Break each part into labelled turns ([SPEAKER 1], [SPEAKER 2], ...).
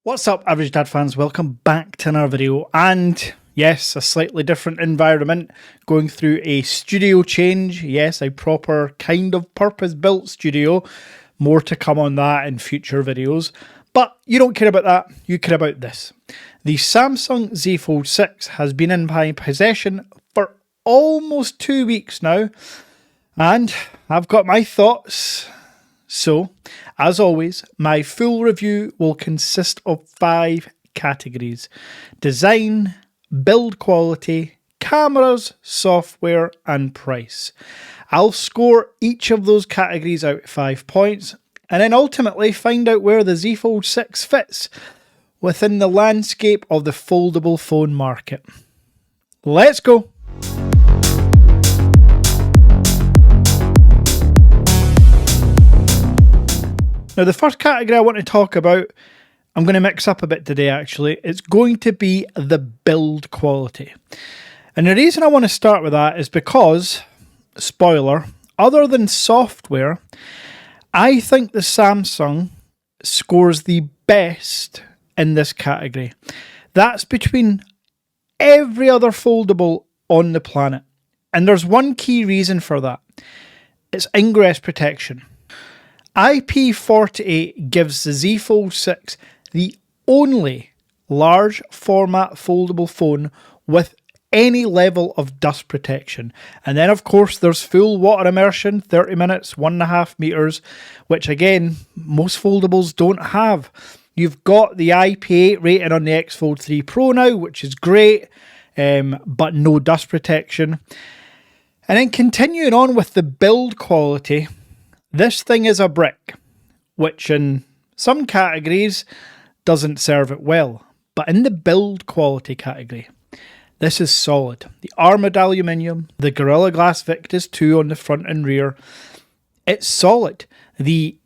[SPEAKER 1] What's up, Average Dad fans? Welcome back to another video, and yes, a slightly different environment, going through a studio change. Yes, a proper kind of purpose-built studio. More to come on that in future videos, but you don't care about that, you care about this. The Samsung Z Fold 6 has been in my possession for almost 2 weeks now, and I've got my thoughts. So, as always, my full review will consist of 5 categories: design, build quality, cameras, software, and price. I'll score each of those categories out of 5 points, and then ultimately find out where the Z Fold 6 fits within the landscape of the foldable phone market. Let's go! Now, the first category I want to talk about, I'm going to mix up a bit today actually. It's going to be the build quality. And the reason I want to start with that is because, spoiler, other than software, I think the Samsung scores the best in this category. That's between every other foldable on the planet. And there's one key reason for that. It's ingress protection. IP48 gives the Z Fold 6 the only large format foldable phone with any level of dust protection. And then of course there's full water immersion, 30 minutes, 1.5 meters, which again, most foldables don't have. You've got the IP8 rating on the X Fold 3 Pro now, which is great, but no dust protection. And then continuing on with the build quality, this thing is a brick, which in some categories doesn't serve it well. But in the build quality category, this is solid. The armoured aluminium, the Gorilla Glass Victus 2 on the front and rear, it's solid. The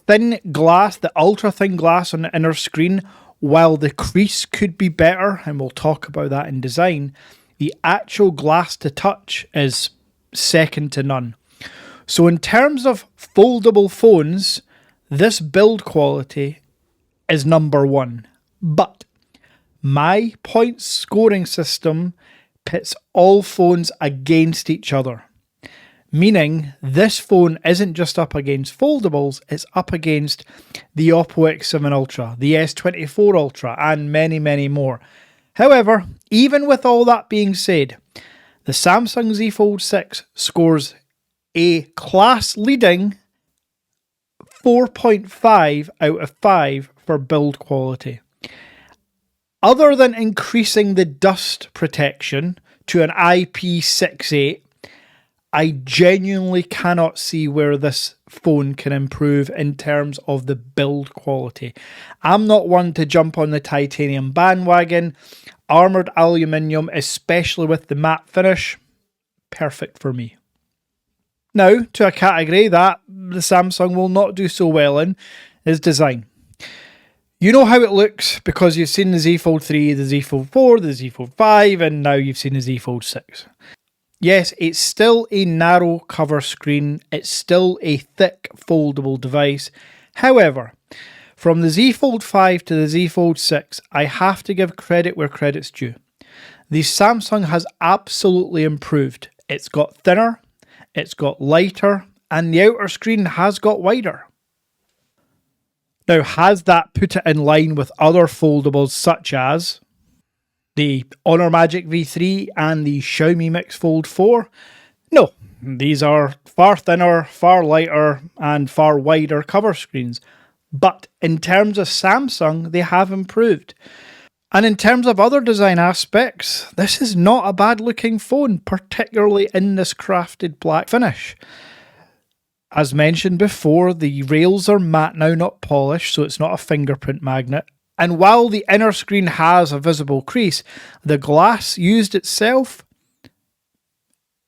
[SPEAKER 1] thin glass, the ultra thin glass on the inner screen, while the crease could be better, and we'll talk about that in design, the actual glass to touch is second to none. So in terms of foldable phones, this build quality is number one. But my point scoring system pits all phones against each other. Meaning this phone isn't just up against foldables, it's up against the Oppo X7 Ultra, the S24 Ultra, and many, many more. However, even with all that being said, the Samsung Z Fold 6 scores a class-leading 4.5 out of 5 for build quality. Other than increasing the dust protection to an IP68, I genuinely cannot see where this phone can improve in terms of the build quality. I'm not one to jump on the titanium bandwagon. Armoured aluminium, especially with the matte finish, perfect for me. Now, to a category that the Samsung will not do so well in, is design. You know how it looks because you've seen the Z Fold 3, the Z Fold 4, the Z Fold 5, and now you've seen the Z Fold 6. Yes, it's still a narrow cover screen, it's still a thick foldable device. However, from the Z Fold 5 to the Z Fold 6, I have to give credit where credit's due. The Samsung has absolutely improved. It's got thinner, it's got lighter, and the outer screen has got wider. Now, has that put it in line with other foldables such as the Honor Magic V3 and the Xiaomi Mix Fold 4? No, these are far thinner, far lighter, and far wider cover screens. But in terms of Samsung, they have improved. And in terms of other design aspects, this is not a bad looking phone, particularly in this crafted black finish. As mentioned before, the rails are matte now, not polished, so it's not a fingerprint magnet. And while the inner screen has a visible crease, the glass used itself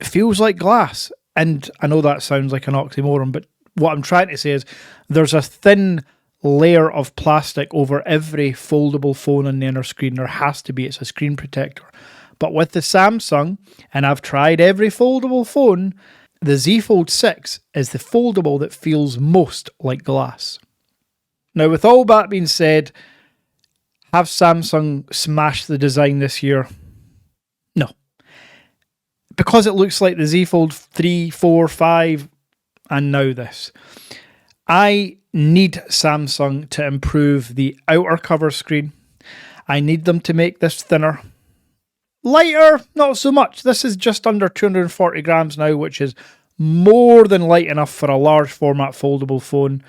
[SPEAKER 1] feels like glass. And I know that sounds like an oxymoron, but what I'm trying to say is there's a thin layer of plastic over every foldable phone on the inner screen. There has to be, it's a screen protector. But with the Samsung, and I've tried every foldable phone, the Z Fold 6 is the foldable that feels most like glass. Now, with all that being said, Have Samsung smashed the design this year? No. Because it looks like the Z Fold 3, 4, 5, and now this. I need Samsung to improve the outer cover screen. I need them to make this thinner. Lighter, not so much. This is just under 240 grams now, which is more than light enough for a large format foldable phone.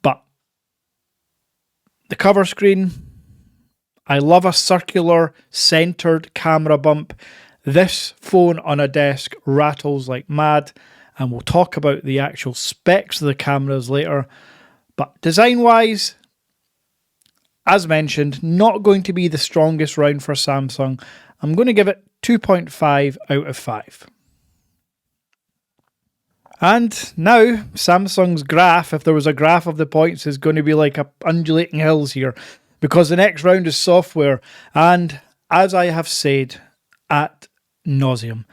[SPEAKER 1] But the cover screen, I love a circular centered camera bump. This phone on a desk rattles like mad, and we'll talk about the actual specs of the cameras later. But design-wise, as mentioned, not going to be the strongest round for Samsung. I'm going to give it 2.5 out of 5. And now, Samsung's graph, if there was a graph of the points, is going to be like undulating hills here, because the next round is software. And as I have said ad nauseum,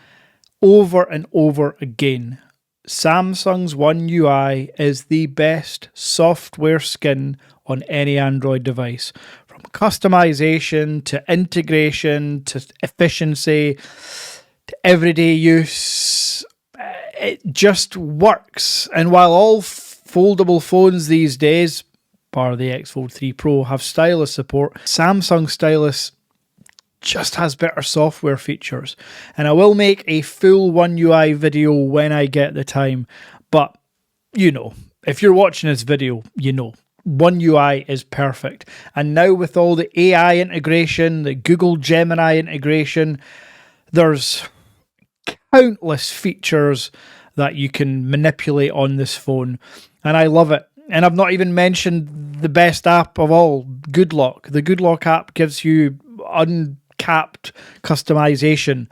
[SPEAKER 1] over and over again, Samsung's One UI is the best software skin on any Android device. From customization to integration to efficiency to everyday use, it just works. And while all foldable phones these days, bar the X Fold 3 Pro, have stylus support, Samsung stylus just has better software features. And I will make a full One UI video when I get the time. But, you know, if you're watching this video, you know, One UI is perfect. And now with all the AI integration, the Google Gemini integration, there's countless features that you can manipulate on this phone. And I love it. And I've not even mentioned the best app of all, Good Lock. The Good Lock app gives you uncapped customization,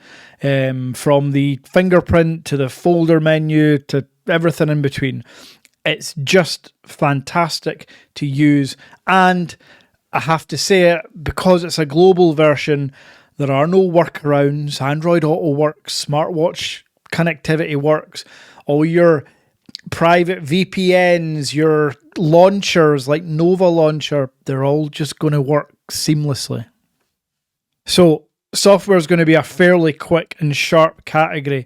[SPEAKER 1] from the fingerprint to the folder menu to everything in between. It's just fantastic to use. And I have to say it, because it's a global version, there are no workarounds. Android Auto works, smartwatch connectivity works, all your private VPNs, your launchers like Nova Launcher, they're all just going to work seamlessly. So software is going to be a fairly quick and sharp category.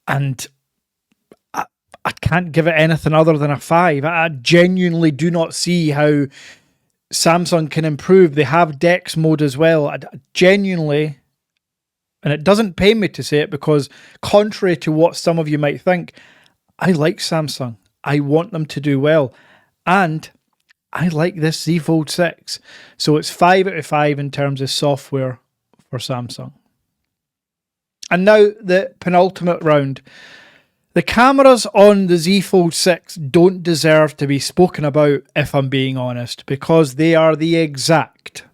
[SPEAKER 1] And I can't give it anything other than a 5. I genuinely do not see how Samsung can improve. They have DeX mode as well. I genuinely, and it doesn't pain me to say it, because contrary to what some of you might think, I like Samsung. I want them to do well. And I like this Z Fold 6. So it's 5 out of 5 in terms of software for Samsung. And now the penultimate round. The cameras on the Z Fold 6 don't deserve to be spoken about, if I'm being honest, because they are the exact,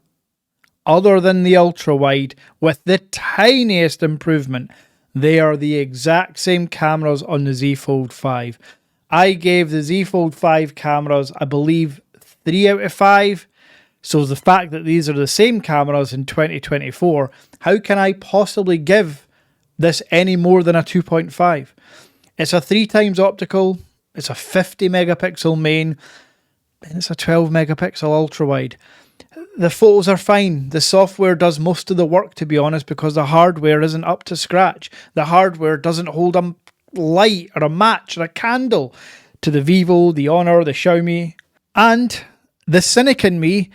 [SPEAKER 1] other than the ultra wide, with the tiniest improvement, they are the exact same cameras on the Z Fold 5. I gave the Z Fold 5 cameras, I believe, 3 out of 5. So the fact that these are the same cameras in 2024, how can I possibly give this any more than a 2.5? It's a 3x optical, it's a 50 megapixel main, and it's a 12 megapixel ultra wide. The photos are fine. The software does most of the work, to be honest, because the hardware isn't up to scratch. The hardware doesn't hold a light or a match or a candle to the Vivo, the Honor, the Xiaomi. And the cynic in me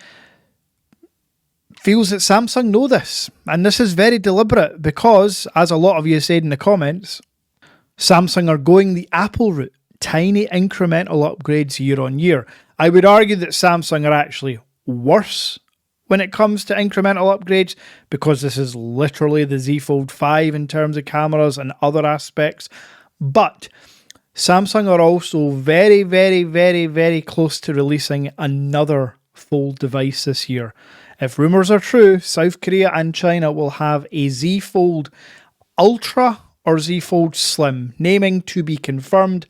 [SPEAKER 1] feels that Samsung know this. And this is very deliberate because, as a lot of you said in the comments, Samsung are going the Apple route. Tiny incremental upgrades year on year. I would argue that Samsung are actually worse when it comes to incremental upgrades, because this is literally the Z Fold 5 in terms of cameras and other aspects. But Samsung are also very, very, very, very close to releasing another Fold device this year. If rumours are true, South Korea and China will have a Z Fold Ultra or Z Fold Slim, naming to be confirmed.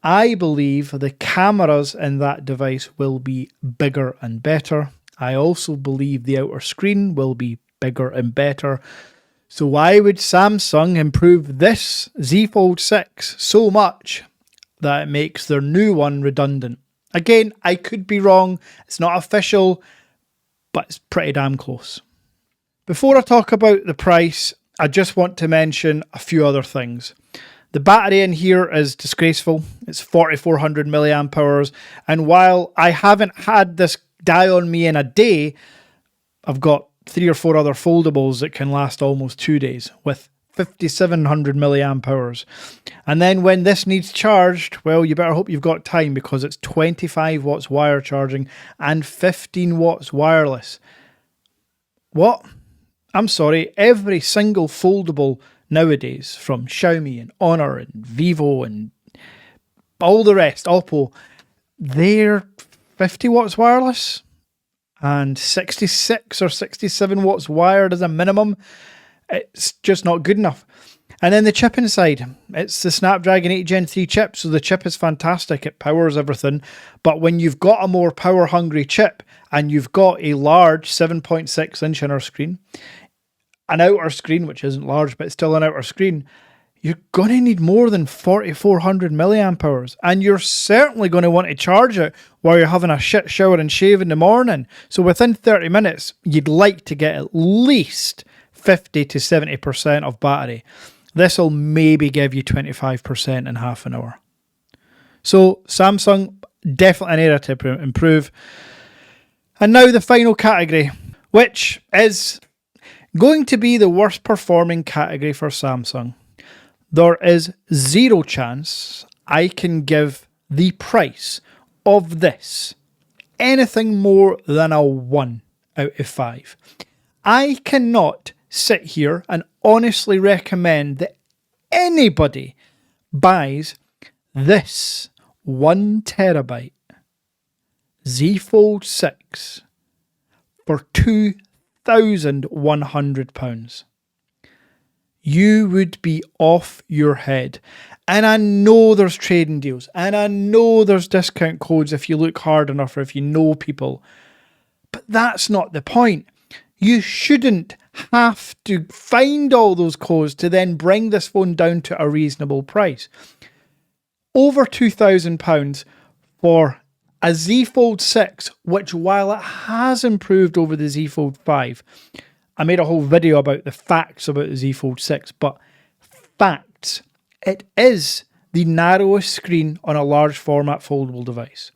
[SPEAKER 1] I believe the cameras in that device will be bigger and better. I also believe the outer screen will be bigger and better. So why would Samsung improve this Z Fold 6 so much that it makes their new one redundant? Again, I could be wrong. It's not official, but it's pretty damn close. Before I talk about the price, I just want to mention a few other things. The battery in here is disgraceful. It's 4400 milliamp hours. And while I haven't had this die on me in a day, I've got 3 or 4 other foldables that can last almost 2 days with 5700 milliamp hours. And then when this needs charged, well, you better hope you've got time, because it's 25 watts wire charging and 15 watts wireless. What? I'm sorry, every single foldable nowadays from Xiaomi and Honor and Vivo and all the rest, Oppo, they're 50 watts wireless and 66 or 67 watts wired as a minimum. It's just not good enough. And then the chip inside, it's the Snapdragon 8 Gen 3 chip, so the chip is fantastic, it powers everything. But when you've got a more power hungry chip and you've got a large 7.6 inch inner screen, an outer screen, which isn't large, but it's still an outer screen, you're going to need more than 4400 milliamp hours. And you're certainly going to want to charge it while you're having a shit shower and shave in the morning. So within 30 minutes, you'd like to get at least 50 to 70% of battery. This will maybe give you 25% in half an hour. So Samsung, definitely an area to improve. And now the final category, which is going to be the worst performing category for Samsung. There is zero chance I can give the price of this anything more than a 1 out of 5. I cannot sit here and honestly recommend that anybody buys this 1 terabyte Z Fold 6 for £2,100. You would be off your head. And I know there's trading deals, and I know there's discount codes if you look hard enough or if you know people. But that's not the point. You shouldn't have to find all those codes to then bring this phone down to a reasonable price. Over £2,000 for a Z Fold 6, which, while it has improved over the Z Fold 5, I made a whole video about the facts about the Z Fold 6, but facts, it is the narrowest screen on a large format foldable device.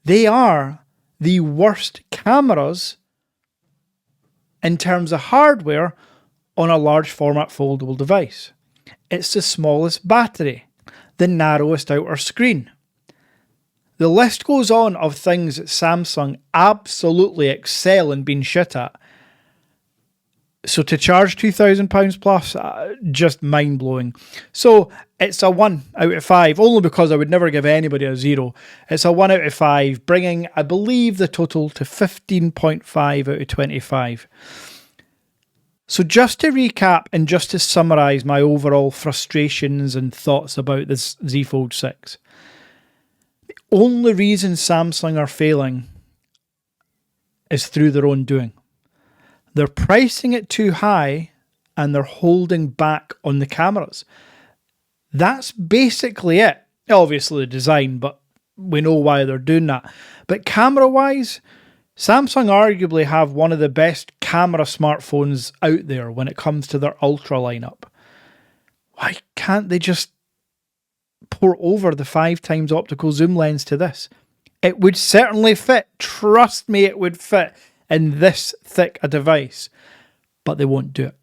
[SPEAKER 1] They are the worst cameras in terms of hardware on a large format foldable device. It's the smallest battery, the narrowest outer screen. The list goes on of things that Samsung absolutely excel in being shit at. So to charge £2,000 plus, just mind-blowing. So it's a 1 out of 5, only because I would never give anybody a 0. It's a 1 out of 5, bringing, I believe, the total to 15.5 out of 25. So just to recap and just to summarise my overall frustrations and thoughts about this Z Fold 6. The only reason Samsung are failing is through their own doing. They're pricing it too high and they're holding back on the cameras. That's basically it. Obviously the design, but we know why they're doing that. But camera-wise, Samsung arguably have one of the best camera smartphones out there when it comes to their Ultra lineup. Why can't they just port over the 5 times optical zoom lens to this? It would certainly fit. Trust me, it would fit in this thick a device, but they won't do it.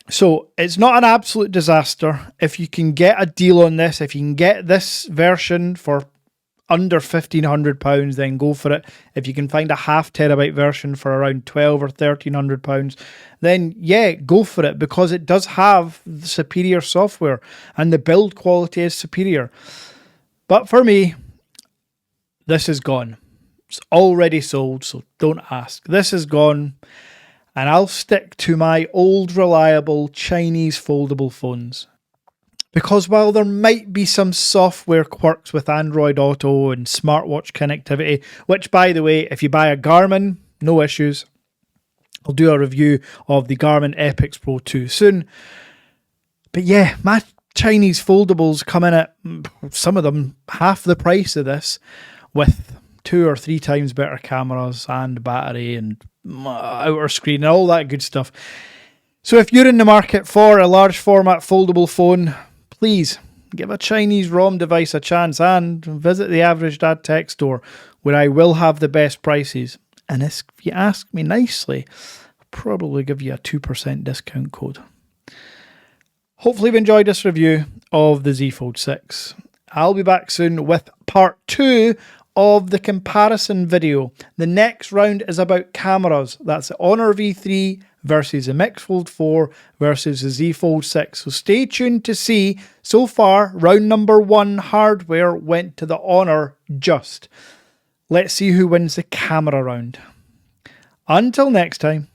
[SPEAKER 1] So it's not an absolute disaster. If you can get a deal on this, if you can get this version for under £1,500, then go for it. If you can find a 0.5 terabyte version for around £1,200 or £1,300, then yeah, go for it, because it does have superior software and the build quality is superior. But for me, this is gone. It's already sold, so don't ask. This is gone, and I'll stick to my old reliable Chinese foldable phones. Because while there might be some software quirks with Android Auto and smartwatch connectivity, which, by the way, if you buy a Garmin, no issues. I'll do a review of the Garmin Epix Pro 2 soon. But yeah, my Chinese foldables come in at, some of them, half the price of this, with 2 or 3 times better cameras and battery and outer screen and all that good stuff. So if you're in the market for a large format foldable phone, please give a Chinese ROM device a chance and visit the Average Dad Tech Store, where I will have the best prices. And if you ask me nicely, I'll probably give you a 2% discount code. Hopefully you've enjoyed this review of the Z Fold 6. I'll be back soon with part 2 of the comparison video. The next round is about cameras. That's the Honor V3 versus the Mix Fold 4 versus the Z Fold 6. So stay tuned to see. So far, round number 1 hardware went to the Honor just. Let's see who wins the camera round. Until next time.